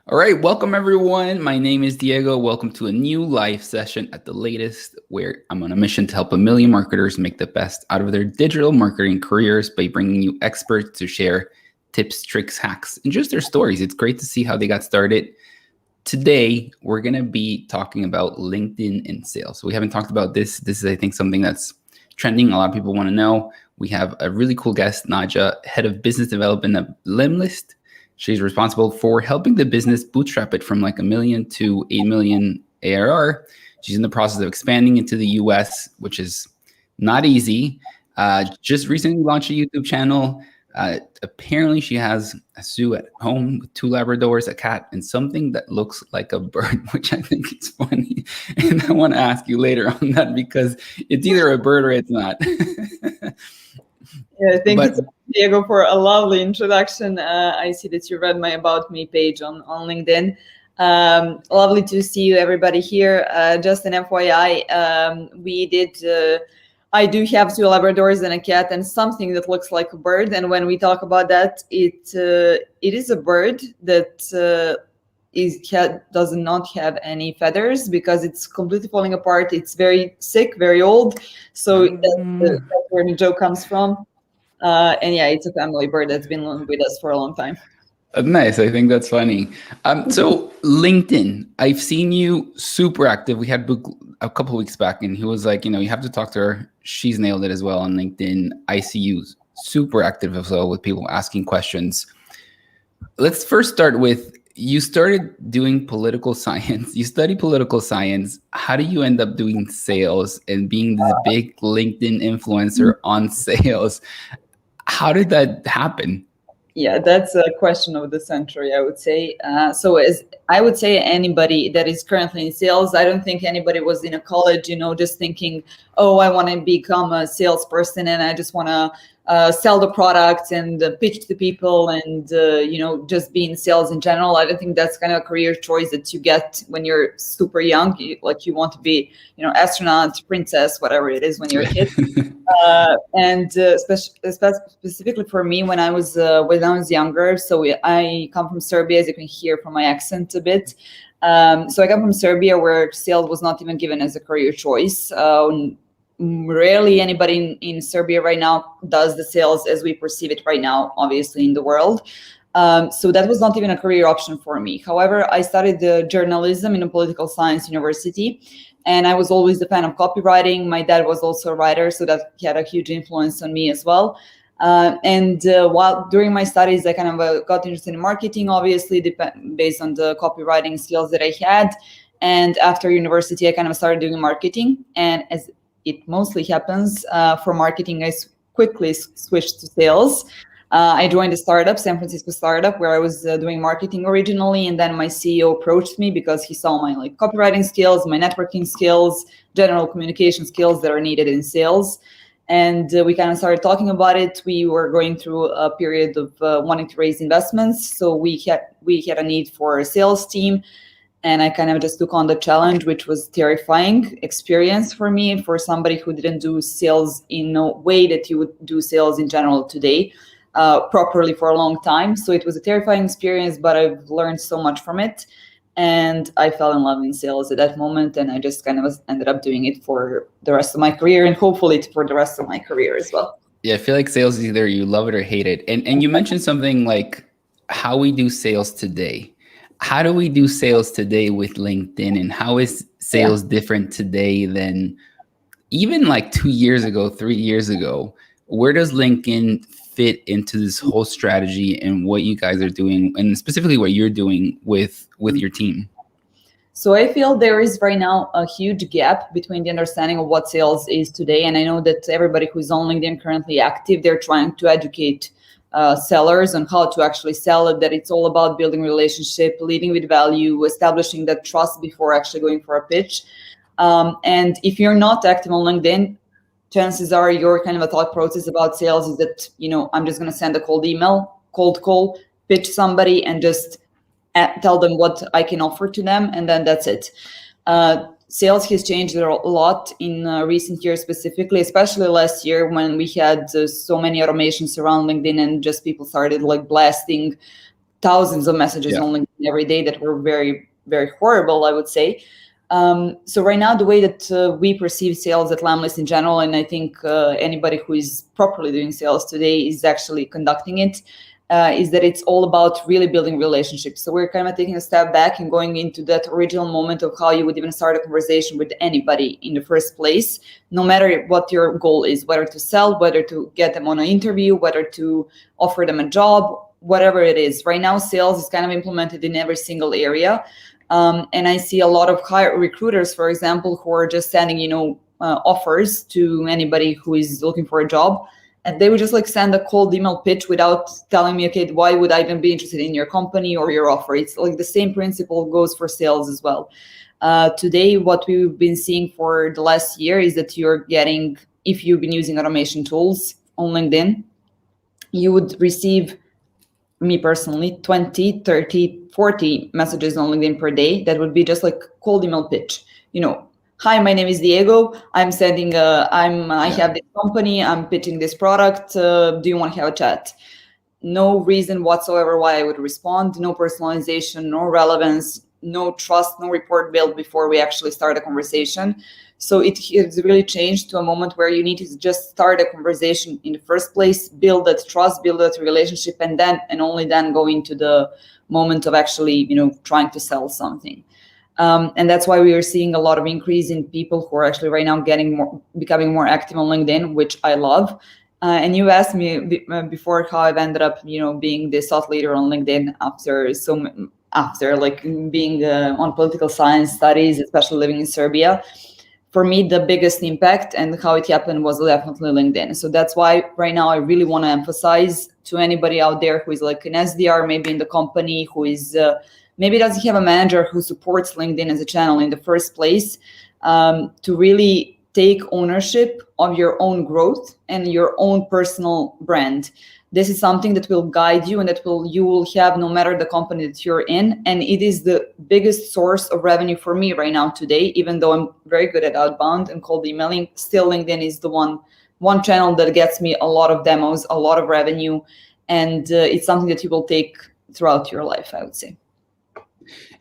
All right, welcome everyone. My name is Diego. Welcome to a new live session at the latest, where I'm on a mission to help a million marketers make the best out of their digital marketing careers by bringing you experts to share tips, tricks, hacks, and just their stories. It's great to see how they got started. Today, we're going to be talking about LinkedIn and sales. We haven't talked about this. This is, I think, something that's trending. A lot of people want to know. We have a really cool guest, Nadja, head of business development at Lemlist. She's responsible for helping the business bootstrap it from like $1 million to 8 million ARR. She's in the process of expanding into the US, which is not easy. Just recently launched a YouTube channel. Apparently she has a zoo at home with 2 Labradors, a cat, and something that looks like a bird, which I think is funny. And I want to ask you later on that because it's either a bird or it's not. Yeah, thank you, Diego, for a lovely introduction. I see that you read my About Me page on LinkedIn. Lovely to see you, everybody here. Just an FYI, I do have 2 Labradors and a cat and something that looks like a bird. And when we talk about that, it is a bird that does not have any feathers because it's completely falling apart. It's very sick, very old. So that's where the joke comes from. And yeah, it's a family bird that's been with us for a long time. Nice. I think that's funny. So LinkedIn, I've seen you super active. We had Book a couple of weeks back and he was like, you have to talk to her. She's nailed it as well on LinkedIn. I see you super active as well with people asking questions. Let's first start with, you started doing political science. You study political science. How do you end up doing sales and being this big LinkedIn influencer on sales? How did that happen? Yeah, that's a question of the century, I would say. So as I would say, anybody that is currently in sales, I don't think anybody was in a college, just thinking, oh, I want to become a salesperson and I just want to sell the product and pitch to people and, just be in sales in general. I don't think that's kind of a career choice that you get when you're super young. You want to be, astronaut, princess, whatever it is when you're a kid. Specifically for me, when I was younger, so I come from Serbia, as you can hear from my accent a bit. So I come from Serbia, where sales was not even given as a career choice. Rarely anybody in Serbia right now does the sales as we perceive it right now, obviously in the world. So that was not even a career option for me. However, I studied journalism in a political science university, and I was always a fan of copywriting. My dad was also a writer, so that had a huge influence on me as well. While during my studies, I kind of got interested in marketing, obviously, based on the copywriting skills that I had. And after university, I kind of started doing marketing. And as it mostly happens for marketing, I quickly switched to sales. I joined a startup, San Francisco startup, where I was doing marketing originally. And then my CEO approached me because he saw my copywriting skills, my networking skills, general communication skills that are needed in sales. And we kind of started talking about it. We were going through a period of wanting to raise investments. So we had a need for a sales team. And I kind of just took on the challenge, which was terrifying experience for me, for somebody who didn't do sales in a way that you would do sales in general today, properly for a long time. So it was a terrifying experience, but I've learned so much from it. And I fell in love in sales at that moment. And I just kind of ended up doing it for the rest of my career, and hopefully for the rest of my career as well. Yeah, I feel like sales is either you love it or hate it. And you mentioned something like how we do sales today. How do we do sales today with LinkedIn, and how is sales different today than even 2 years ago, 3 years ago? Where does LinkedIn fit into this whole strategy and what you guys are doing, and specifically what you're doing with your team? So I feel there is right now a huge gap between the understanding of what sales is today. And I know that everybody who's on LinkedIn currently active, they're trying to educate sellers on how to actually sell it, that it's all about building relationship, leading with value, establishing that trust before actually going for a pitch. And if you're not active on LinkedIn, chances are your kind of a thought process about sales is that, I'm just going to send a cold email, cold call, pitch somebody, and just tell them what I can offer to them. And then that's it. Sales has changed a lot in recent years, specifically, especially last year when we had so many automations around LinkedIn and just people started blasting thousands of messages Yeah. on LinkedIn every day that were very, very horrible, I would say. So right now, the way that we perceive sales at Lemlist in general, and I think anybody who is properly doing sales today is actually conducting it, is that it's all about really building relationships. So we're kind of taking a step back and going into that original moment of how you would even start a conversation with anybody in the first place, no matter what your goal is, whether to sell, whether to get them on an interview, whether to offer them a job, whatever it is. Right now, sales is kind of implemented in every single area. And I see a lot of recruiters, for example, who are just sending, offers to anybody who is looking for a job. And they would just like send a cold email pitch without telling me, okay, why would I even be interested in your company or your offer? It's like the same principle goes for sales as well. Today, what we've been seeing for the last year is that you're getting, if you've been using automation tools on LinkedIn, you would receive, me personally, 20, 30, 40 messages on LinkedIn per day. That would be just like cold email pitch. Hi, my name is Diego. I'm sending, I have this company, I'm pitching this product. Do you want to have a chat? No reason whatsoever why I would respond, no personalization, no relevance, no trust, no rapport built before we actually start a conversation. So it has really changed to a moment where you need to just start a conversation in the first place, build that trust, build that relationship, and then and only then go into the moment of actually, trying to sell something. And that's why we are seeing a lot of increase in people who are actually right now becoming more active on LinkedIn, which I love. And you asked me before how I've ended up, being the thought leader on LinkedIn after like being on political science studies, especially living in Serbia. For me, the biggest impact and how it happened was definitely LinkedIn. So that's why right now I really want to emphasize to anybody out there who is like an SDR, maybe in the company, who is maybe doesn't have a manager who supports LinkedIn as a channel in the first place, to really take ownership of your own growth and your own personal brand. This is something that will guide you and that you will have no matter the company that you're in. And it is the biggest source of revenue for me right now today, even though I'm very good at outbound and cold emailing, still LinkedIn is the one channel that gets me a lot of demos, a lot of revenue. And it's something that you will take throughout your life, I would say.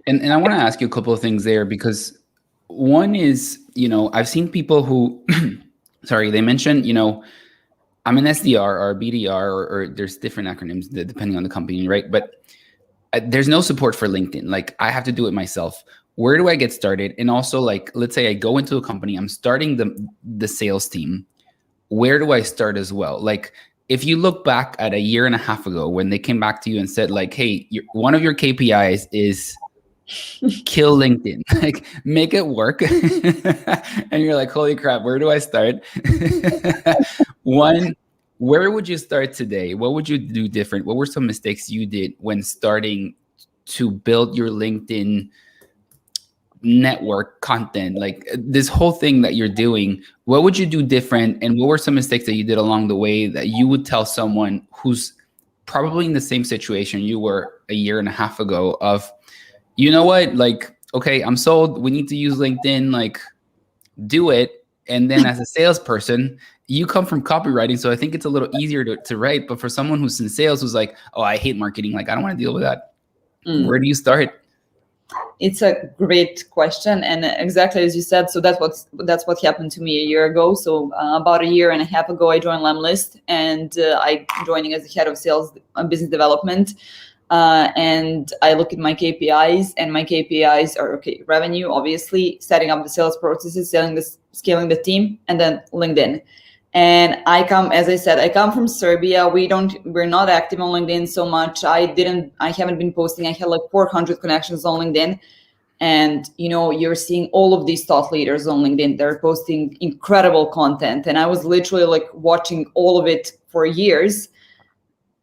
And I want to ask you a couple of things there, because one is, I've seen people who, sorry, they mentioned, I'm an SDR or a BDR, or there's different acronyms depending on the company, right? But there's no support for LinkedIn. Like, I have to do it myself. Where do I get started? And also, like, let's say I go into a company, I'm starting the sales team. Where do I start as well? Like, if you look back at a year and a half ago when they came back to you and said, like, hey, one of your KPIs is kill LinkedIn, like make it work. And you're like, holy crap, where do I start? One, where would you start today? What would you do different? What were some mistakes you did when starting to build your LinkedIn network content, like this whole thing that you're doing? What would you do different? And what were some mistakes that you did along the way that you would tell someone who's probably in the same situation you were a year and a half ago of, you know what, like, okay, I'm sold. We need to use LinkedIn, like do it. And then as a salesperson, you come from copywriting. So I think it's a little easier to write. But for someone who's in sales, who's like, oh, I hate marketing, like, I don't want to deal with that. Where do you start? It's a great question. And exactly as you said, so that's what happened to me a year ago. So about a year and a half ago, I joined Lemlist, and I joining as the head of sales and business development. And I look at my KPIs, and my KPIs are, okay, revenue, obviously, setting up the sales processes, scaling the team, and then LinkedIn. And as I said, I come from Serbia. We're not active on LinkedIn so much. I haven't been posting. I had like 400 connections on LinkedIn. And, you're seeing all of these thought leaders on LinkedIn. They're posting incredible content. And I was literally like watching all of it for years.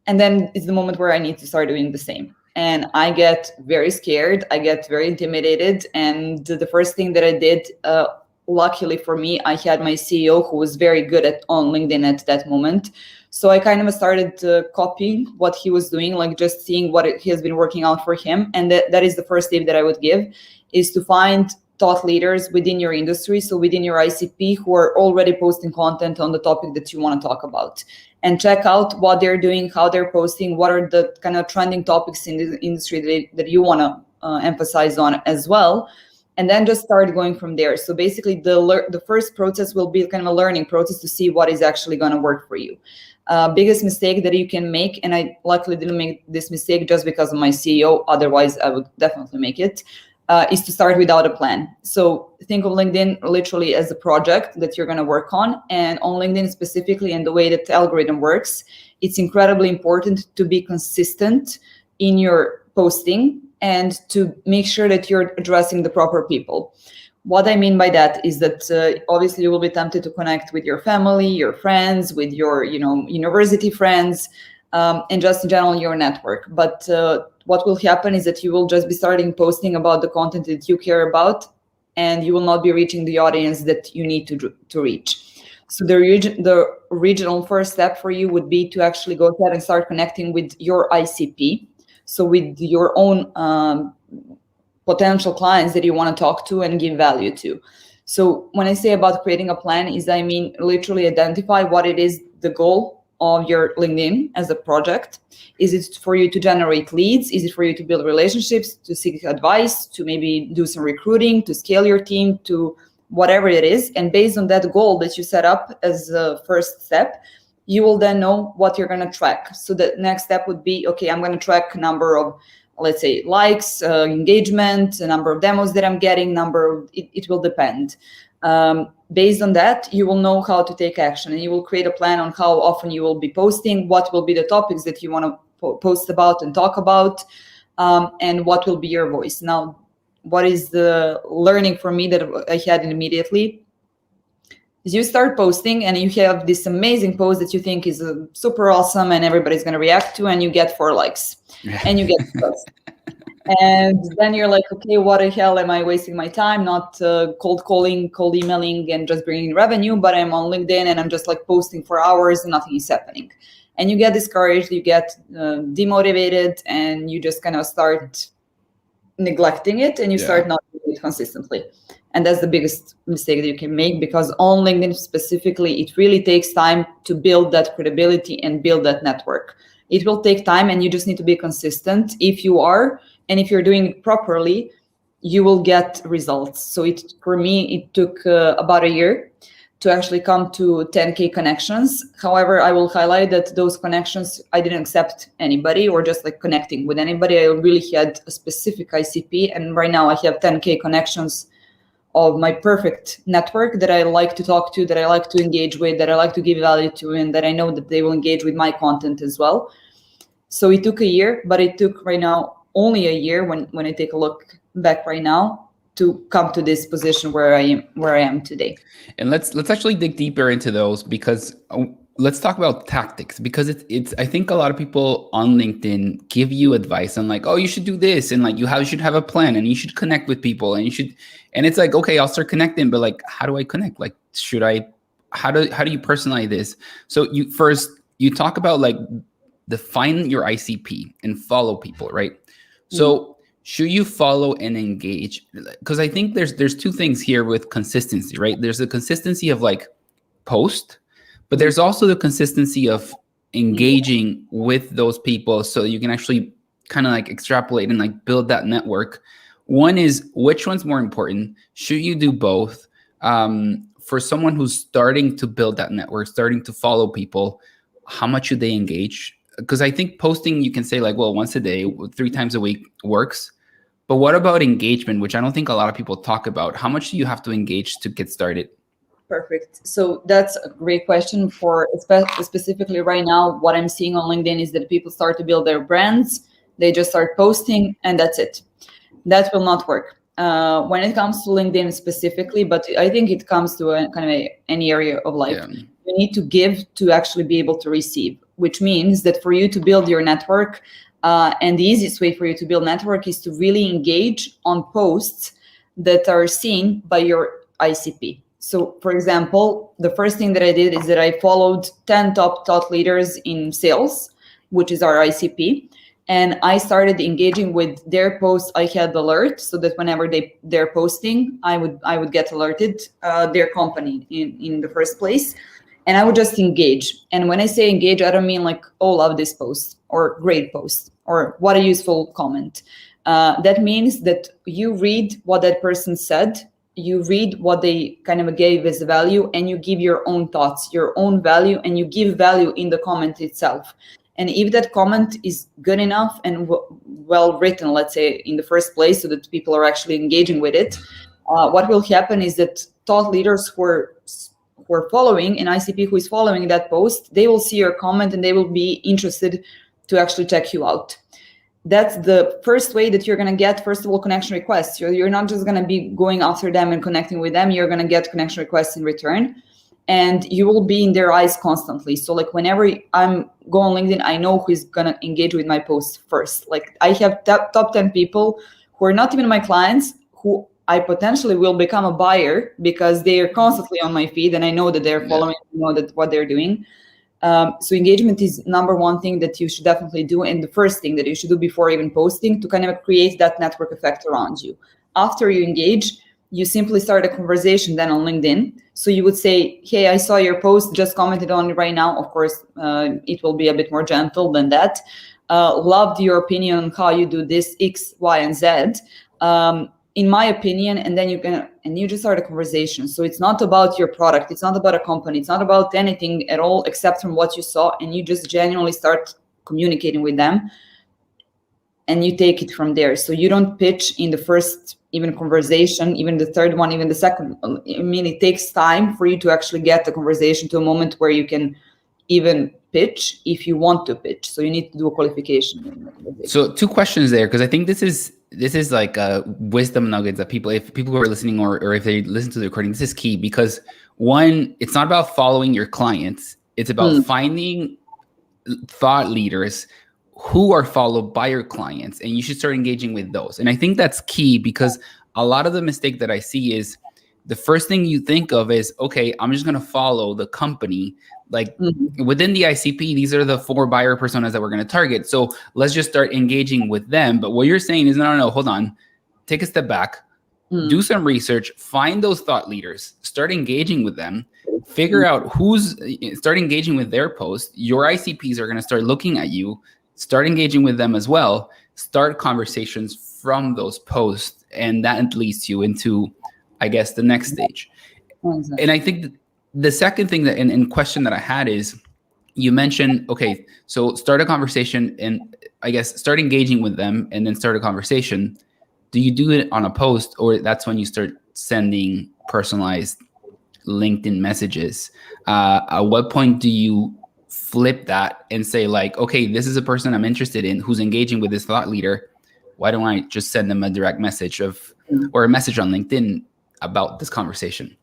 And then it's the moment where I need to start doing the same. And I get very scared. I get very intimidated. And the first thing that I did, luckily for me, I had my CEO who was very good on LinkedIn at that moment. So I kind of started copying what he was doing, like just seeing what he has been working out for him. And that is the first tip that I would give, is to find thought leaders within your industry, so within your ICP, who are already posting content on the topic that you want to talk about, and check out what they're doing, how they're posting, what are the kind of trending topics in the industry that you want to emphasize on as well. And then just start going from there. So basically the first process will be kind of a learning process to see what is actually going to work for you. Biggest mistake that you can make, and I luckily didn't make this mistake just because of my CEO, otherwise I would definitely make it, is to start without a plan. So think of LinkedIn literally as a project that you're going to work on. And on LinkedIn specifically, and the way that the algorithm works, it's incredibly important to be consistent in your posting and to make sure that you're addressing the proper people. What I mean by that is that obviously you will be tempted to connect with your family, your friends, with your university friends, and just in general your network. But what will happen is that you will just be starting posting about the content that you care about, and you will not be reaching the audience that you need to reach. So the original first step for you would be to actually go ahead and start connecting with your ICP. So with your own potential clients that you want to talk to and give value to. So when I say about creating a plan is, I mean, literally identify what it is, the goal of your LinkedIn as a project. Is it for you to generate leads? Is it for you to build relationships, to seek advice, to maybe do some recruiting, to scale your team, to whatever it is? And based on that goal that you set up as a first step, you will then know what you're going to track. So the next step would be, okay, I'm going to track number of, let's say, likes, engagement, the number of demos that I'm getting, it will depend. Based on that, you will know how to take action, and you will create a plan on how often you will be posting, what will be the topics that you want to post about and talk about, and what will be your voice. Now, what is the learning for me that I had immediately is you start posting and you have this amazing post that you think is super awesome and everybody's going to react to, and you get 4 likes and you get posts. And then you're like, okay, what the hell am I wasting my time? Not cold calling, cold emailing, and just bringing revenue, but I'm on LinkedIn and I'm just like posting for hours and nothing is happening. And you get discouraged, you get demotivated, and you just kind of start neglecting it, and you start not doing it consistently. And that's the biggest mistake that you can make, because on LinkedIn specifically, it really takes time to build that credibility and build that network. It will take time, and you just need to be consistent. If you are, and if you're doing it properly, you will get results. So for me, it took about a year to actually come to 10K connections. However, I will highlight that those connections, I didn't accept anybody or just like connecting with anybody. I really had a specific ICP, and right now I have 10K connections of my perfect network that I like to talk to, that I like to engage with, that I like to give value to, and that I know that they will engage with my content as well. So it took a year, but it took right now only a year when I take a look back right now to come to this position where I am today. And let's actually dig deeper into those, because let's talk about tactics, because it's I think a lot of people on LinkedIn give you advice on like, oh, you should do this, and like you should have a plan, and you should connect with people, and and it's like, okay, I'll start connecting, but like, how do I connect? Like, how do you personalize this? So you talk about like define your ICP and follow people, right? So should you follow and engage? Because I think there's 2 things here with consistency, right? There's the consistency of like post, but there's also the consistency of engaging with those people, so you can actually kind of like extrapolate and like build that network. One is, which one's more important? Should you do both? For someone who's starting to build that network, starting to follow people, how much should they engage? Because I think posting, you can say like, well, once a day, 3 times a week works. But what about engagement, which I don't think a lot of people talk about? How much do you have to engage to get started? Perfect. So that's a great question. For specifically right now, what I'm seeing on LinkedIn is that people start to build their brands. They just start posting, and that's it. That will not work. When it comes to LinkedIn specifically, but I think it comes to any area of life. Yeah. You need to give to actually be able to receive, which means that for you to build your network, and the easiest way for you to build network is to really engage on posts that are seen by your ICP. So for example, the first thing that I did is that I followed 10 top thought leaders in sales, which is our ICP. and I started engaging with their posts. I had alert so that whenever they're posting, I would get alerted, their company in the first place, and I would just engage. And when I say engage, I don't mean like, oh, love this post or great post or what a useful comment. That means that you read what that person said, you read what they kind of gave as value, and you give your own thoughts, your own value, and you give value in the comment itself. And if that comment is good enough and well written, let's say in the first place, so that people are actually engaging with it, what will happen is that thought leaders who are following an ICP who is following that post, they will see your comment and they will be interested to actually check you out. That's the first way that you're going to get, first of all, connection requests. You're not just going to be going after them and connecting with them. You're going to get connection requests in return, and you will be in their eyes constantly. So like whenever I'm go on LinkedIn, I know who is going to engage with my posts first. Like I have top 10 people who are not even my clients, who I potentially will become a buyer because they are constantly on my feed and I know that they're following, I know that what they're doing. So engagement is number one thing that you should definitely do, and the first thing that you should do before even posting, to kind of create that network effect around you. After you engage, you simply start a conversation then on LinkedIn. So you would say, hey, I saw your post, just commented on it right now. Of course, it will be a bit more gentle than that. Loved your opinion on how you do this X, Y, and Z. In my opinion, and then you just start a conversation. So it's not about your product, it's not about a company, it's not about anything at all except from what you saw, and you just genuinely start communicating with them, and you take it from there. So you don't pitch in the first even conversation, even the third one, even the second. I mean, it takes time for you to actually get the conversation to a moment where you can even pitch if you want to pitch. So you need to do a qualification. So 2 questions there, because I think this is like a wisdom nuggets that if people who are listening or if they listen to the recording, this is key. Because one, it's not about following your clients, it's about finding thought leaders who are followed by your clients, and you should start engaging with those. And I think that's key, because a lot of the mistake that I see is the first thing you think of is, okay, I'm just going to follow the company. Like within the ICP, these are the 4 buyer personas that we're going to target. So let's just start engaging with them. But what you're saying is, no, hold on, take a step back, do some research, find those thought leaders, start engaging with them, figure out start engaging with their posts. Your ICPs are going to start looking at you, start engaging with them as well, start conversations from those posts. And that leads you into, I guess, the next stage. Exactly. And I think the second thing that in question that I had is, you mentioned, okay, so start a conversation and I guess start engaging with them and then start a conversation. Do you do it on a post, or that's when you start sending personalized LinkedIn messages? At what point do you flip that and say like, okay, this is a person I'm interested in who's engaging with this thought leader. Why don't I just send them a direct message or a message on LinkedIn about this conversation?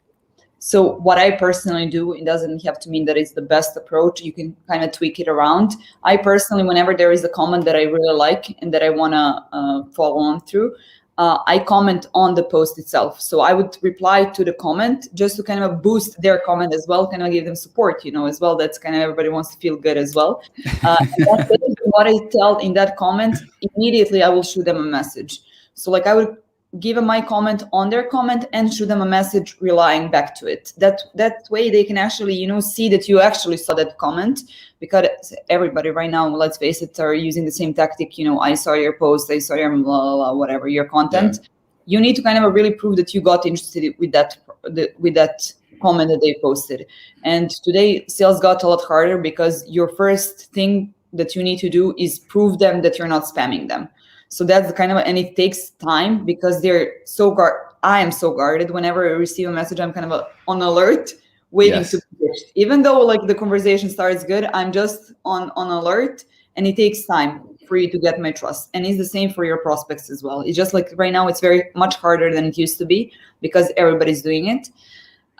So what I personally do, it doesn't have to mean that it's the best approach. You can kind of tweak it around. I personally, whenever there is a comment that I really like and that I want to follow on through, I comment on the post itself. So I would reply to the comment just to kind of boost their comment as well, kind of give them support, as well. That's kind of, everybody wants to feel good as well. What I tell in that comment, immediately I will shoot them a message. So like I would give them my comment on their comment and shoot them a message relying back to it. That way they can actually, see that you actually saw that comment, because everybody right now, let's face it, are using the same tactic. I saw your post, I saw your blah, blah, blah, whatever, your content. Yeah. You need to kind of really prove that you got interested with that comment that they posted. And today sales got a lot harder, because your first thing that you need to do is prove them that you're not spamming them. So that's kind of, and it takes time, because they're so I am so guarded. Whenever I receive a message, I'm kind of on alert, waiting to be pitched. Even though like the conversation starts good, I'm just on alert, and it takes time for you to get my trust. And it's the same for your prospects as well. It's just like right now, it's very much harder than it used to be, because everybody's doing it.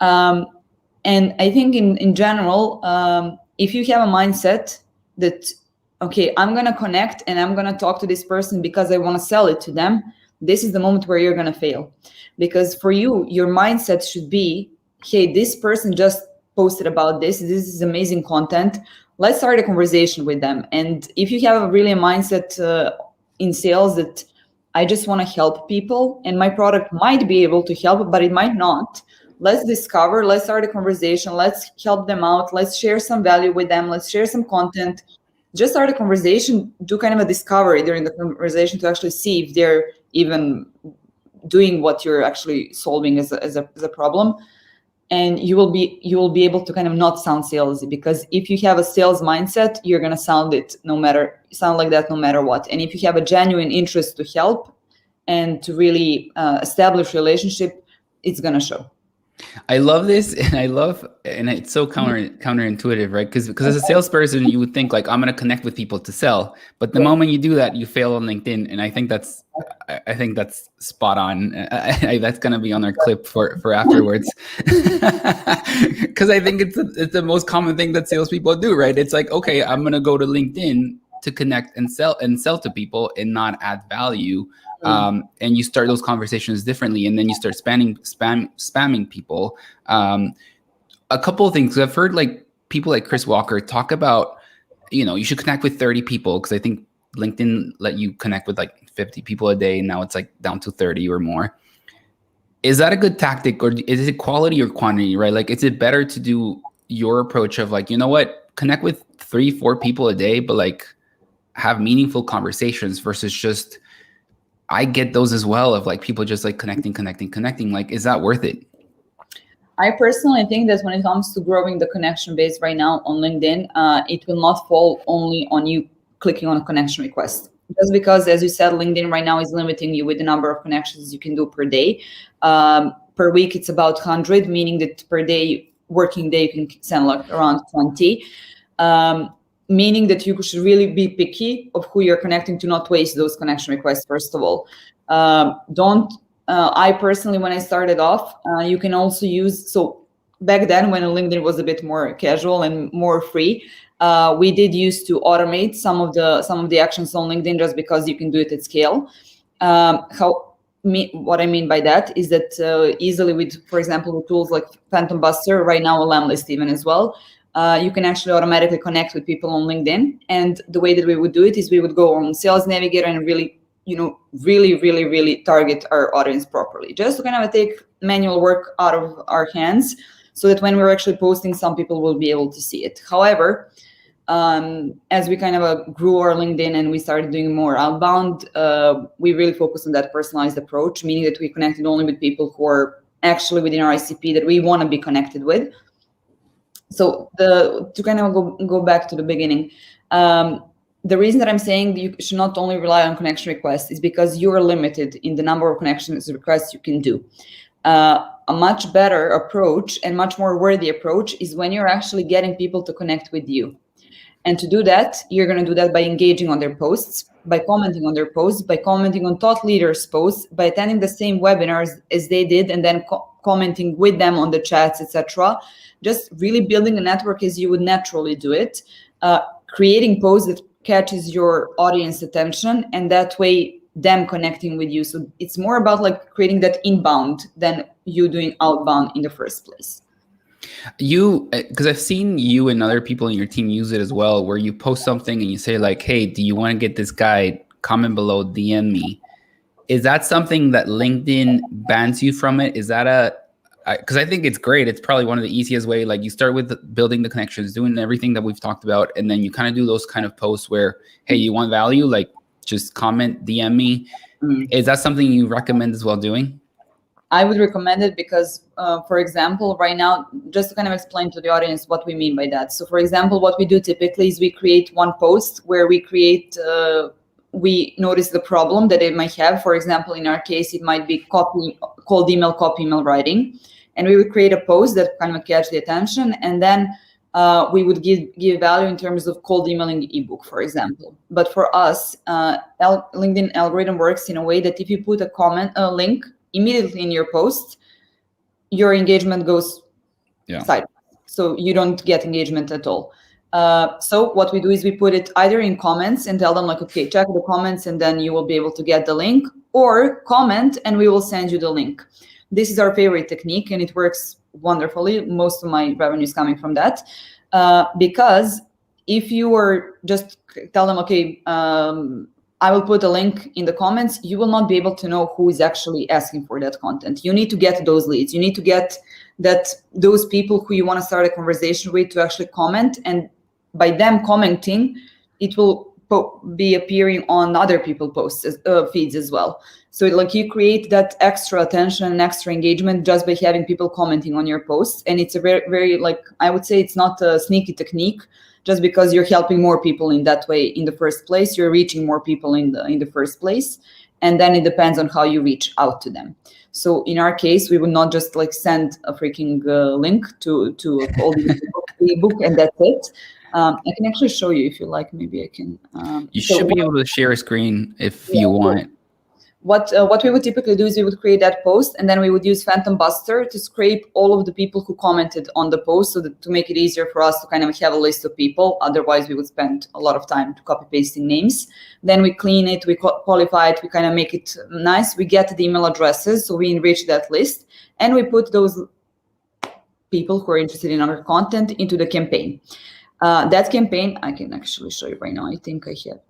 And I think in general, if you have a mindset that, okay, I'm going to connect and I'm going to talk to this person because I want to sell it to them, this is the moment where you're going to fail. Because for you, your mindset should be, hey, this person just posted about this. This is amazing content. let's start a conversation with them. And if you have really a mindset in sales that I just want to help people and my product might be able to help, but it might not, let's discover, let's start a conversation, let's help them out, let's share some value with them, let's share some content, just start a conversation, do kind of a discovery during the conversation to actually see if they're even doing what you're actually solving as a problem. And you will be able to kind of not sound salesy, because if you have a sales mindset, you're going to sound like that no matter what. And if you have a genuine interest to help and to really establish relationship, it's going to show. I love this, and it's so counterintuitive, right? Because as a salesperson, you would think like, I'm going to connect with people to sell, but the moment you do that, you fail on LinkedIn, and I think that's spot on. That's going to be on our clip for afterwards, because I think it's the most common thing that salespeople do, right? It's like, okay, I'm going to go to LinkedIn to connect and sell to people and not add value. And you start those conversations differently, and then you start spamming people. A couple of things I've heard, like people like Chris Walker talk about, you should connect with 30 people, because I think LinkedIn let you connect with like 50 people a day. Now it's like down to 30 or more. Is that a good tactic, or is it quality or quantity, right? Like, is it better to do your approach of like, connect with 3-4 people a day, but like have meaningful conversations, versus just, I get those as well, of like people just like connecting. Like, is that worth it? I personally think that when it comes to growing the connection base right now on LinkedIn, it will not fall only on you clicking on a connection request. Just because, as you said, LinkedIn right now is limiting you with the number of connections you can do per day. Per week, it's about 100, meaning that per day, working day, you can send like around 20. Meaning that you should really be picky of who you're connecting to, not waste those connection requests, first of all. I personally, when I started off, you can also use, so back then when LinkedIn was a bit more casual and more free, we did use to automate some of the actions on LinkedIn, just because you can do it at scale. What I mean by that is that easily with, for example, with tools like Phantom Buster, right now a Lemlist even as well, you can actually automatically connect with people on LinkedIn. And the way that we would do it is we would go on Sales Navigator and really target our audience properly, just to kind of take manual work out of our hands, so that when we're actually posting, some people will be able to see it. However, as we kind of grew our LinkedIn and we started doing more outbound, we really focused on that personalized approach, meaning that we connected only with people who are actually within our ICP that we want to be connected with. So to kind of go back to the beginning, the reason that I'm saying you should not only rely on connection requests is because you are limited in the number of connections requests you can do. A much better approach and much more worthy approach is when you're actually getting people to connect with you. And to do that, you're going to do that by engaging on their posts, by commenting on their posts, by commenting on thought leaders' posts, by attending the same webinars as they did, and then commenting with them on the chats, etc. Just really building a network as you would naturally do it, creating posts that catches your audience attention, and that way them connecting with you. So it's more about like creating that inbound than you doing outbound in the first place. Because I've seen you and other people in your team use it as well, where you post something and you say like, hey, do you want to get this guide? Comment below, DM me. Is that something that LinkedIn bans you from it? Is that because I think it's great. It's probably one of the easiest way. Like, you start with building the connections, doing everything that we've talked about, and then you kind of do those kind of posts where, hey, you want value? Like, just comment, DM me. Is that something you recommend as well doing? I would recommend it because, for example, right now, just to kind of explain to the audience what we mean by that. So, for example, what we do typically is we create one post where we we notice the problem that it might have. For example, in our case, it might be cold email, copy email writing. And we would create a post that kind of catch the attention. And then we would give value in terms of cold emailing the ebook, for example. But for us, LinkedIn algorithm works in a way that if you put a link immediately in your post, your engagement goes sideways. So you don't get engagement at all. So what we do is we put it either in comments and tell them like, okay, check the comments and then you will be able to get the link, or comment and we will send you the link. This is our favorite technique and it works wonderfully. Most of my revenue is coming from that because if you are just tell them, okay, I will put a link in the comments, you will not be able to know who is actually asking for that content. You need to get those leads. You need to get those people who you want to start a conversation with to actually comment. And by them commenting, it will be appearing on other people's posts, feeds as well. So like you create that extra attention and extra engagement just by having people commenting on your posts. And it's a very, very, like, I would say it's not a sneaky technique. Just because you're helping more people in that way in the first place, you're reaching more people in the first place, and then it depends on how you reach out to them. So in our case, we would not just like send a freaking link to all the ebook and that's it. I can actually show you if you like. Maybe I can. You should be able to share a screen if you want. What we would typically do is we would create that post, and then we would use Phantom Buster to scrape all of the people who commented on the post, so that to make it easier for us to kind of have a list of people. Otherwise, we would spend a lot of time to copy pasting names. Then we clean it, we qualify it, we kind of make it nice. We get the email addresses, so we enrich that list, and we put those people who are interested in our content into the campaign. That campaign, I can actually show you right now. I think I have.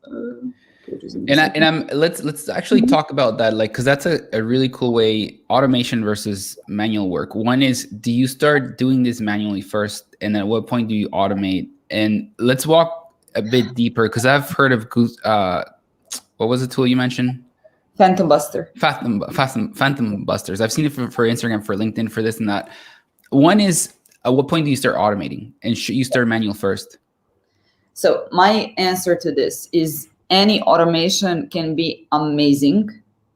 Let's actually talk about that, like, because that's a really cool way, automation versus manual work. One is, do you start doing this manually first, and at what point do you automate? And let's walk a bit deeper, because I've heard of what was the tool you mentioned? Phantom Buster. Phantom Busters. I've seen it for Instagram, for LinkedIn, for this and that. One is, at what point do you start automating, and should you start manual first? So my answer to this is, any automation can be amazing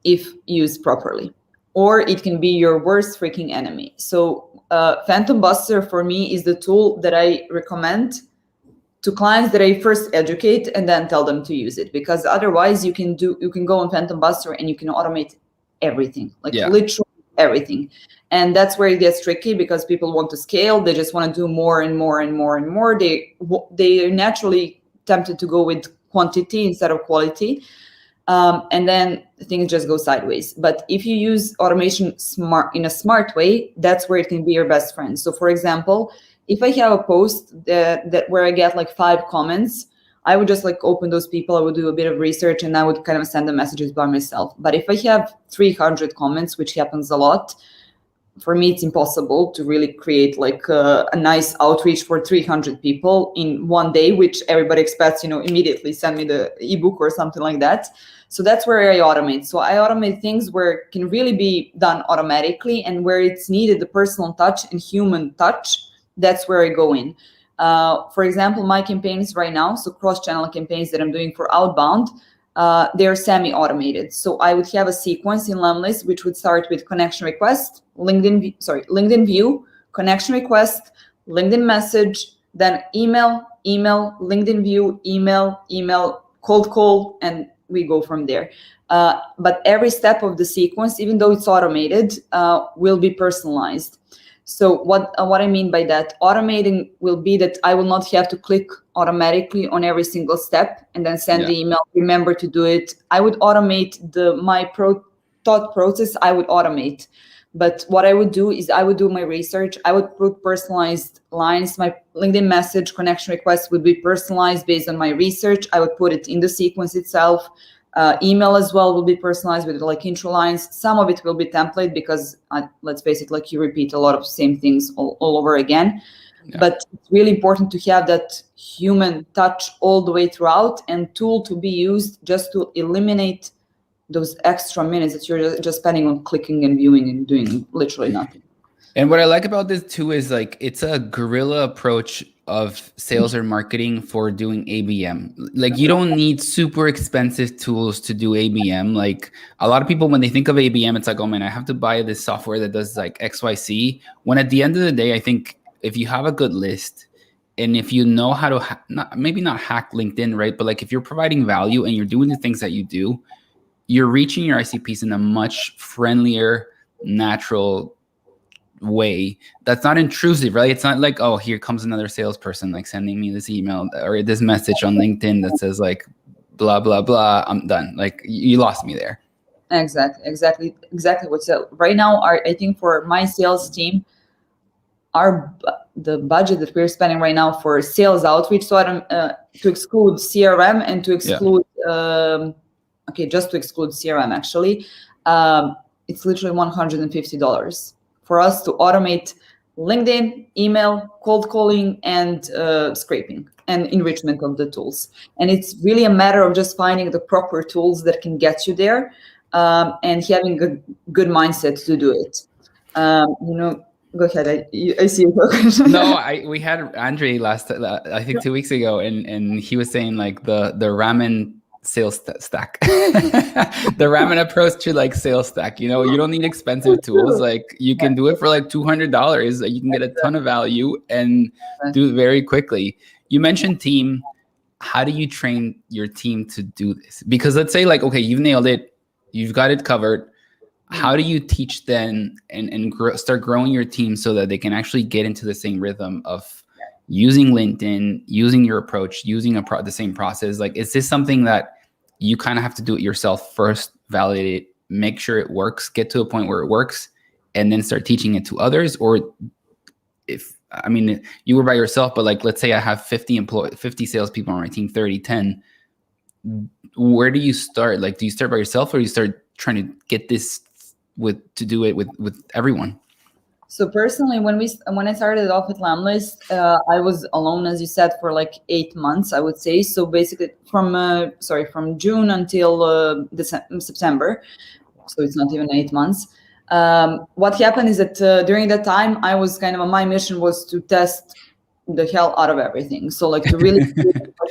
if used properly, or it can be your worst freaking enemy. So Phantom Buster for me is the tool that I recommend to clients that I first educate and then tell them to use it, because otherwise you can go on Phantom Buster and you can automate everything, literally everything. And that's where it gets tricky, because people want to scale. They just want to do more and more and more and more. They are naturally tempted to go with quantity instead of quality, and then things just go sideways. But if you use automation in a smart way, that's where it can be your best friend. So for example, if I have a post that where I get like 5 comments, I would just like open those people, I would do a bit of research, and I would kind of send the messages by myself. But if I have 300 comments, which happens a lot, for me, it's impossible to really create like a nice outreach for 300 people in one day, which everybody expects, immediately send me the ebook or something like that. So that's where I automate. So I automate things where it can really be done automatically, and where it's needed the personal touch and human touch, that's where I go in. For example, my campaigns right now, so cross-channel campaigns that I'm doing for outbound, they're semi-automated. So I would have a sequence in Lemlist, which would start with connection request, LinkedIn view, connection request, LinkedIn message, then email, LinkedIn view, email, cold call, and we go from there. But every step of the sequence, even though it's automated, will be personalized. So what I mean by that, automating will be that I will not have to click automatically on every single step and then send the email, remember to do it. I would automate my thought process, I would automate. But what I would do is I would do my research. I would put personalized lines. My LinkedIn message connection request would be personalized based on my research. I would put it in the sequence itself. Email as well will be personalized with like intro lines. Some of it will be template, because let's face it, like you repeat a lot of same things all over again. Yeah. But it's really important to have that human touch all the way throughout, and tool to be used just to eliminate those extra minutes that you're just spending on clicking and viewing and doing literally nothing. And what I like about this too is like, it's a guerrilla approach of sales or marketing for doing ABM. Like, you don't need super expensive tools to do ABM. Like, a lot of people, when they think of ABM, it's like, oh man, I have to buy this software that does like XYZ. When at the end of the day, I think if you have a good list, and if you know how to, maybe not hack LinkedIn, right? But like, if you're providing value and you're doing the things that you do, you're reaching your ICPs in a much friendlier, natural way that's not intrusive, right? It's not like, oh, here comes another salesperson like sending me this email or this message on LinkedIn that says like blah blah blah, I'm done. Like, you lost me there. Exactly what's up right now. I think for my sales team, the budget that we're spending right now for sales outreach, so I don't to exclude CRM and to exclude just to exclude CRM actually, it's literally $150 for us to automate LinkedIn, email, cold calling, and scraping and enrichment of the tools. And it's really a matter of just finding the proper tools that can get you there, and having a good mindset to do it. Go ahead. I see you. No, we had Andre I think 2 weeks ago, and he was saying like the ramen sales stack, the ramen approach to like sales stack. You don't need expensive tools. Like you can do it for like $200. You can get a ton of value and do it very quickly. You mentioned team. How do you train your team to do this? Because let's say like, okay, you've nailed it. You've got it covered. How do you teach them and start growing your team so that they can actually get into the same rhythm of using LinkedIn, using your approach, using the same process? Like, is this something that you kind of have to do it yourself first, validate it, make sure it works, get to a point where it works, and then start teaching it to others? Or you were by yourself, but like, let's say I have 50 salespeople on my team, 30, 10. Where do you start? Like, do you start by yourself, or you start trying to get this to do it with everyone? So personally, when I started off with Lemlist, I was alone, as you said, for like 8 months, I would say. So basically from June until September. So it's not even 8 months. What happened is that during that time, I was my mission was to test the hell out of everything. So like to really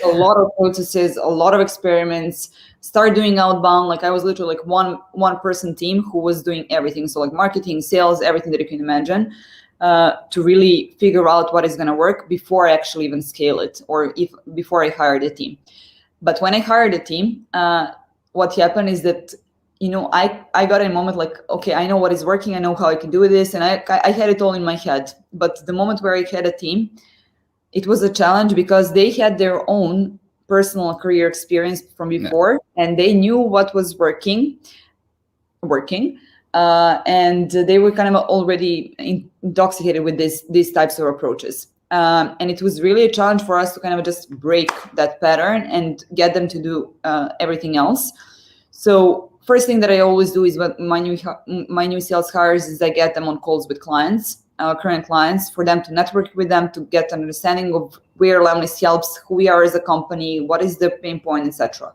a lot of processes, a lot of experiments, start doing outbound. Like I was literally like one person team who was doing everything. So like marketing, sales, everything that you can imagine, to really figure out what is going to work before I actually even scale it, or before I hired a team. But when I hired a team, what happened is that, I got a moment like, okay, I know what is working. I know how I can do this. And I had it all in my head. But the moment where I had a team, it was a challenge because they had their own personal career experience from before, and they knew what was working, and they were kind of already intoxicated with these types of approaches. And it was really a challenge for us to kind of just break that pattern and get them to do everything else. So first thing that I always do is when my new sales hires is I get them on calls with clients, current clients, for them to network with them, to get an understanding of where Lemlist helps, who we are as a company, what is the pain point, etc.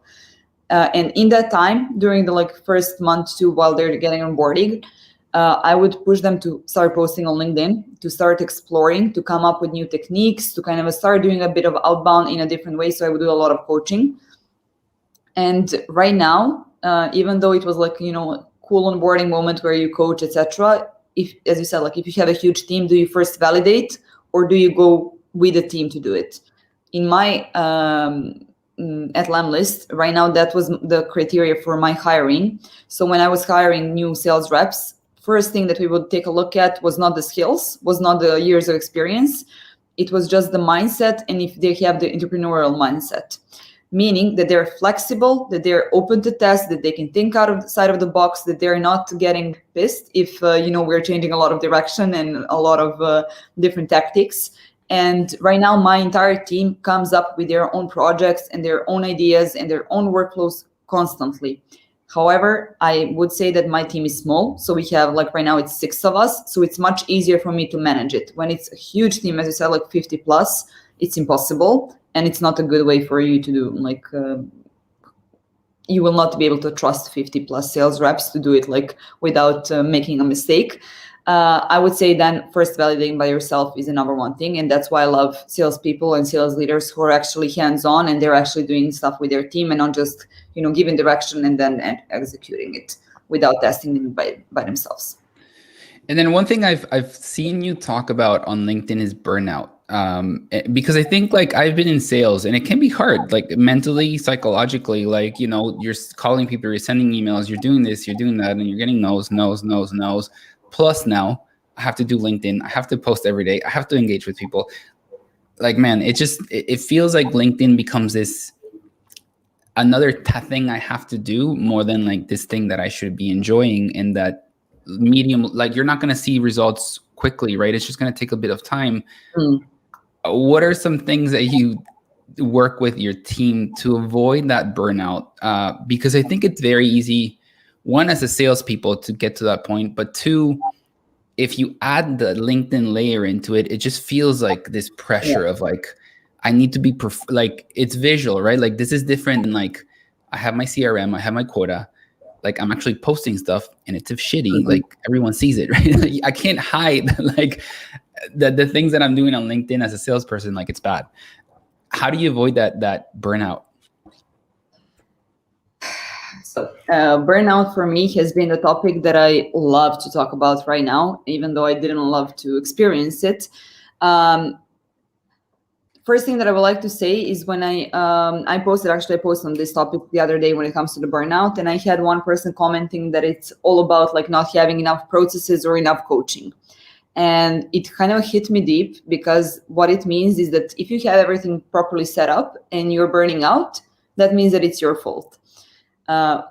And in that time, during the first month too, while they're getting onboarding, I would push them to start posting on LinkedIn, to start exploring, to come up with new techniques, to kind of start doing a bit of outbound in a different way. So I would do a lot of coaching. And right now, even though it was a cool onboarding moment where you coach, etc., if, as you said, if you have a huge team, do you first validate, or do you go with the team to do it? In my at Lemlist right now, that was the criteria for my hiring. So when I was hiring new sales reps, first thing that we would take a look at was not the skills, was not the years of experience. It was just the mindset, and if they have the entrepreneurial mindset, meaning that they're flexible, that they're open to test, that they can think outside of the box, that they're not getting pissed if we're changing a lot of direction and a lot of different tactics. And right now, my entire team comes up with their own projects and their own ideas and their own workflows constantly. However, I would say that my team is small. So we have right now it's 6 of us. So it's much easier for me to manage it. When it's a huge team, as you said, 50 plus, it's impossible. And it's not a good way for you to do. You will not be able to trust 50 plus sales reps to do it without making a mistake. I would say then first validating by yourself is the number one thing. And that's why I love salespeople and sales leaders who are actually hands-on and they're actually doing stuff with their team and not just, giving direction and then executing it without testing it by themselves. And then one thing I've seen you talk about on LinkedIn is burnout. Because I think I've been in sales and it can be hard, mentally, psychologically, you're calling people, you're sending emails, you're doing this, you're doing that, and you're getting no's. Plus now I have to do LinkedIn. I have to post every day. I have to engage with people. Man, it feels like LinkedIn becomes this another thing I have to do more than this thing that I should be enjoying, and that medium, like you're not going to see results quickly, right? It's just going to take a bit of time. What are some things that you work with your team to avoid that burnout? Because I think it's very easy, one, as a salespeople to get to that point, but two, if you add the LinkedIn layer into it, it just feels like this pressure of like, I need to be like, it's visual, right? Like this is different than like, I have my CRM, I have my quota, like I'm actually posting stuff and it's shitty, like everyone sees it, right? Like, I can't hide like the things that I'm doing on LinkedIn as a salesperson, like it's bad. How do you avoid that burnout? So burnout for me has been the topic that I love to talk about right now, even though I didn't love to experience it. First thing that I would like to say is when I posted on this topic the other day when it comes to the burnout, and I had one person commenting that it's all about like not having enough processes or enough coaching. And it kind of hit me deep, because what it means is that if you have everything properly set up and you're burning out, that means that it's your fault.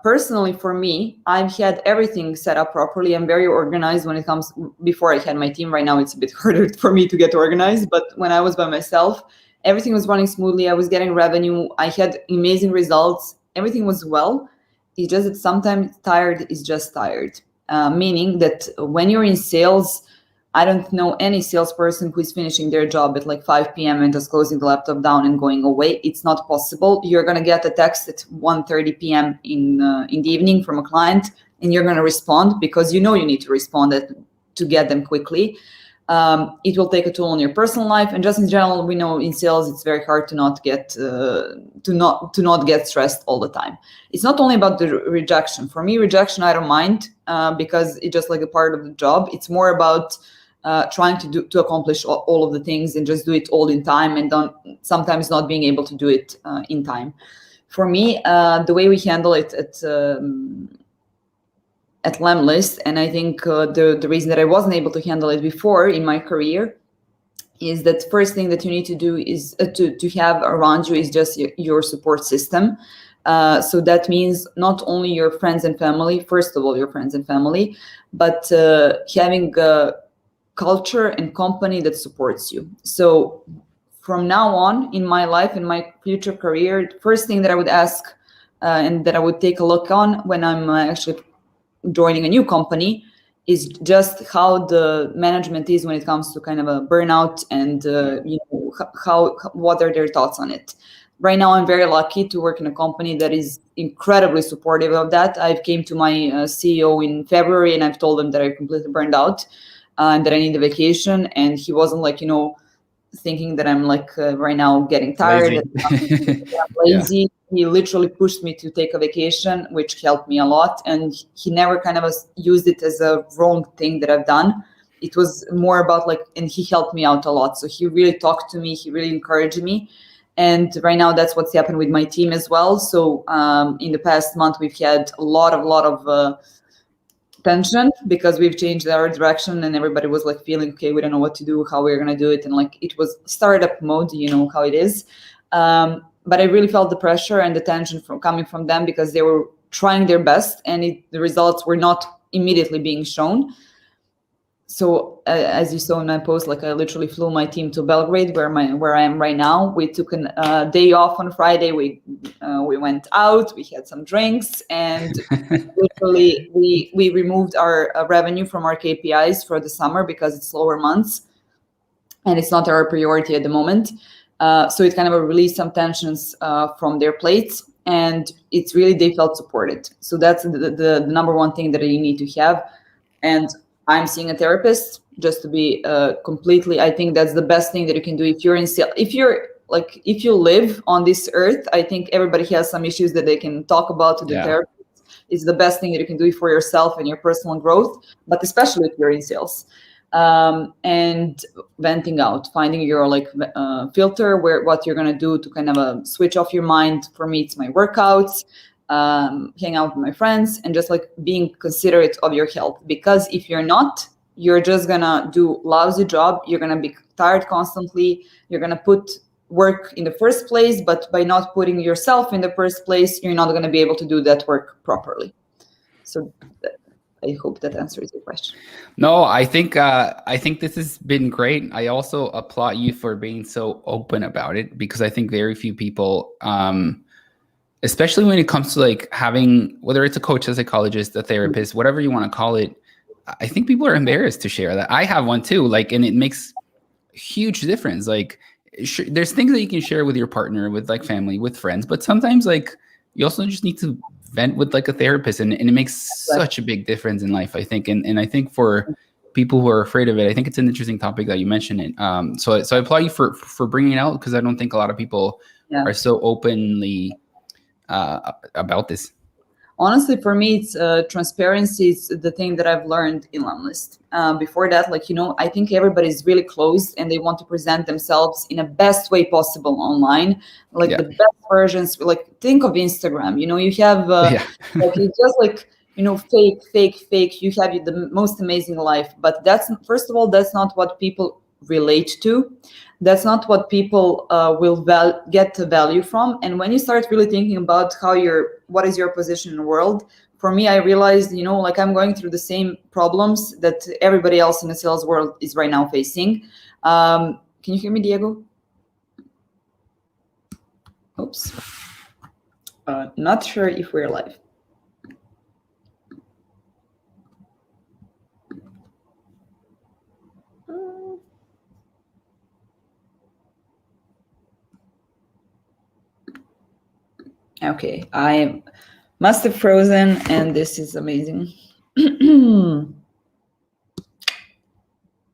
Personally, for me, I've had everything set up properly. I'm very organized when it comes, before I had my team. Right now, it's a bit harder for me to get organized. But when I was by myself, everything was running smoothly. I was getting revenue. I had amazing results. Everything was well. It's just that sometimes tired is just tired. Meaning that when you're in sales, I don't know any salesperson who is finishing their job at like 5 p.m. and just closing the laptop down and going away. It's not possible. You're going to get a text at 1:30 p.m. in the evening from a client, and you're going to respond because you know you need to respond to get them quickly. It will take a toll on your personal life, and just in general, we know in sales it's very hard to not get stressed all the time. It's not only about the rejection. For me, rejection I don't mind because it's just like a part of the job. It's more about trying to accomplish all of the things and just do it all in time, and sometimes not being able to do it in time. For me, the way we handle it at Lemlist, and I think the reason that I wasn't able to handle it before in my career is that first thing that you need to do is to have around you is just your support system. So that means not only your friends and family, first of all, your friends and family, but having culture and company that supports you. So from now on in my life, in my future career, first thing that I would ask and that I would take a look on when I'm actually joining a new company is just how the management is when it comes to kind of a burnout, and what are their thoughts on it. Right now, I'm very lucky to work in a company that is incredibly supportive of that. I've came to my CEO in February and I've told him that I'm completely burned out and that I need a vacation. And he wasn't like, thinking that I'm like right now getting tired, lazy. That I'm lazy. Yeah. He literally pushed me to take a vacation, which helped me a lot. And he never kind of used it as a wrong thing that I've done. It was more about and he helped me out a lot. So he really talked to me. He really encouraged me. And right now that's what's happened with my team as well. So in the past month, we've had a lot of tension because we've changed our direction and everybody was like feeling, okay, we don't know what to do, how we're going to do it. And like, it was startup mode, you know how it is. But I really felt the pressure and the tension coming from them because they were trying their best and the results were not immediately being shown. So as you saw in my post, like I literally flew my team to Belgrade, where I am right now. We took a day off on Friday. We went out. We had some drinks, and literally we removed our revenue from our KPIs for the summer because it's slower months, and it's not our priority at the moment. So it kind of released some tensions from their plates, and it's really they felt supported. So that's the number one thing that you need to have, and I'm seeing a therapist just to be completely, I think that's the best thing that you can do if you're in sales. If you live on this earth, I think everybody has some issues that they can talk about to the therapist. It's the best thing that you can do for yourself and your personal growth, but especially if you're in sales. And venting out, finding your filter what you're going to do to kind of switch off your mind. For me, it's my workouts. Hang out with my friends and just being considerate of your health, because if you're not, you're just gonna do lousy job. You're gonna be tired constantly. You're gonna put work in the first place, but by not putting yourself in the first place, you're not gonna be able to do that work properly. So I hope that answers your question. No, I think this has been great. I also applaud you for being so open about it, because I think very few people, especially when it comes to like having, whether it's a coach, a psychologist, a therapist, whatever you want to call it, I think people are embarrassed to share that. I have one too, like, and it makes a huge difference. Like, there's things that you can share with your partner, with like family, with friends, but sometimes like you also just need to vent with like a therapist, and it makes such a big difference in life, I think. And I think for people who are afraid of it, I think it's an interesting topic that you mentioned it. So I applaud you for bringing it out, because I don't think a lot of people are so openly about this. Honestly, for me, it's transparency is the thing that I've learned in Lemlist. Before that, like, I think everybody's really closed and they want to present themselves in the best way possible online, like the best versions. Like, think of Instagram. You have like, it's just like, fake. You have the most amazing life, but that's, first of all, that's not what people relate to. That's not what people will get the value from. And when you start really thinking about what is your position in the world, for me, I realized, like, I'm going through the same problems that everybody else in the sales world is right now facing. Can you hear me, Diego? Oops. Not sure if we're live. Okay, I must have frozen, and this is amazing. I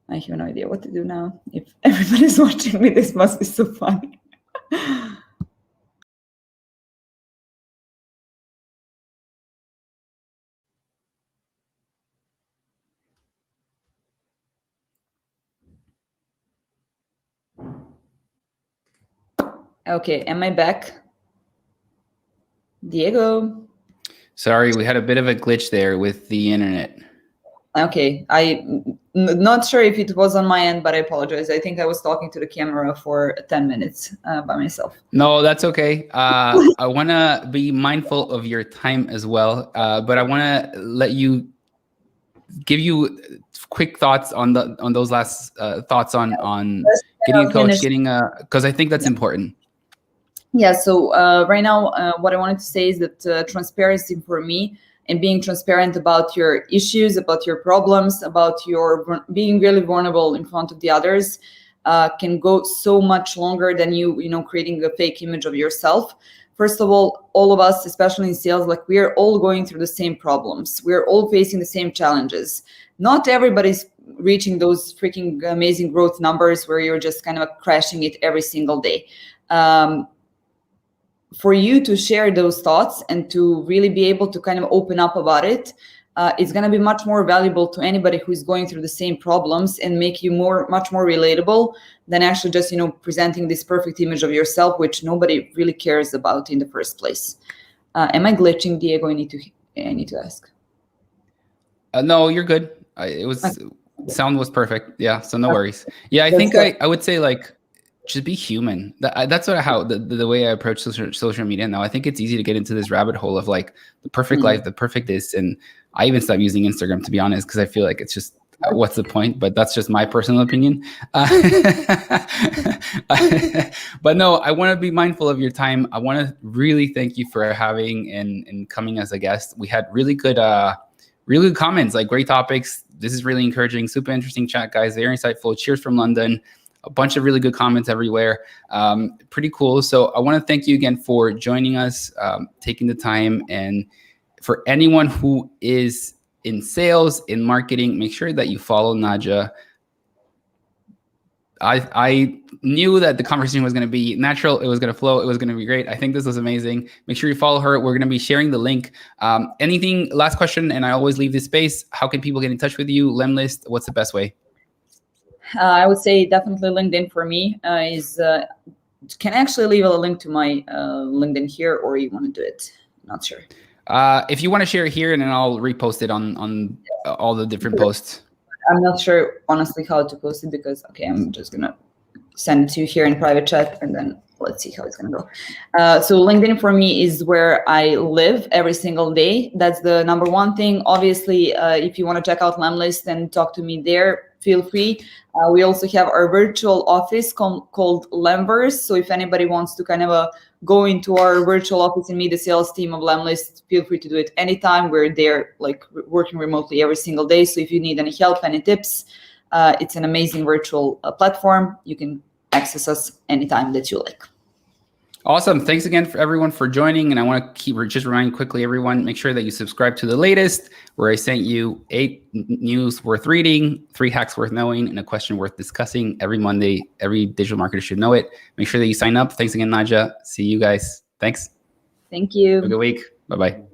have no idea what to do now. If everybody's watching me, this must be so funny. Okay, am I back? Diego? Sorry, we had a bit of a glitch there with the internet. Okay, I'm not sure if it was on my end, but I apologize. I think I was talking to the camera for 10 minutes by myself. No, that's okay. I want to be mindful of your time as well, but I want to give you quick thoughts on those last thoughts on getting a coach, because I think that's important. Yeah, so right now, what I wanted to say is that transparency for me, and being transparent about your issues, about your problems, about your being really vulnerable in front of the others, can go so much longer than you creating a fake image of yourself. First of all of us, especially in sales, like, we are all going through the same problems. We're all facing the same challenges. Not everybody's reaching those freaking amazing growth numbers where you're just kind of crashing it every single day. For you to share those thoughts and to really be able to kind of open up about it, it's going to be much more valuable to anybody who's going through the same problems, and make you much more relatable than actually just, presenting this perfect image of yourself, which nobody really cares about in the first place. Am I glitching, Diego? I need to ask. No, you're good. Sound was perfect. Yeah, so no worries. Yeah, I think I would say, like, just be human. That's the way I approach social media now. I think it's easy to get into this rabbit hole of like the perfect life, the perfect this, and I even stopped using Instagram, to be honest, because I feel like it's just, what's the point? But that's just my personal opinion. But no, I want to be mindful of your time. I want to really thank you for having and coming as a guest. We had really good comments, like great topics. This is really encouraging, super interesting chat, guys. Very insightful. Cheers from London. A bunch of really good comments everywhere. Pretty cool. So I want to thank you again for joining us, taking the time. And for anyone who is in sales, in marketing, make sure that you follow Nadja. I knew that the conversation was going to be natural. It was going to flow. It was going to be great. I think this was amazing. Make sure you follow her. We're going to be sharing the link. Anything, last question, and I always leave this space. How can people get in touch with you? Lemlist, what's the best way? I would say definitely LinkedIn for me is. Can I actually leave a link to my LinkedIn here, or you want to do it? Not sure. If you want to share it here, and then I'll repost it on all the different posts. I'm not sure, honestly, how to post it, because, okay, I'm just going to send it to you here in private chat, and then let's see how it's going to go. So LinkedIn for me is where I live every single day. That's the number one thing. Obviously, if you want to check out Lemlist and talk to me there, feel free. We also have our virtual office called Lemverse. So if anybody wants to kind of go into our virtual office and meet the sales team of Lemlist, feel free to do it anytime. We're there like working remotely every single day. So if you need any help, any tips, it's an amazing virtual platform. You can access us anytime that you like. Awesome. Thanks again for everyone for joining. And I want to just remind quickly everyone, make sure that you subscribe to The Latest, where I sent you 8 news worth reading, 3 hacks worth knowing, and a question worth discussing every Monday. Every digital marketer should know it. Make sure that you sign up. Thanks again, Nadja. See you guys. Thanks. Thank you. Have a good week. Bye-bye.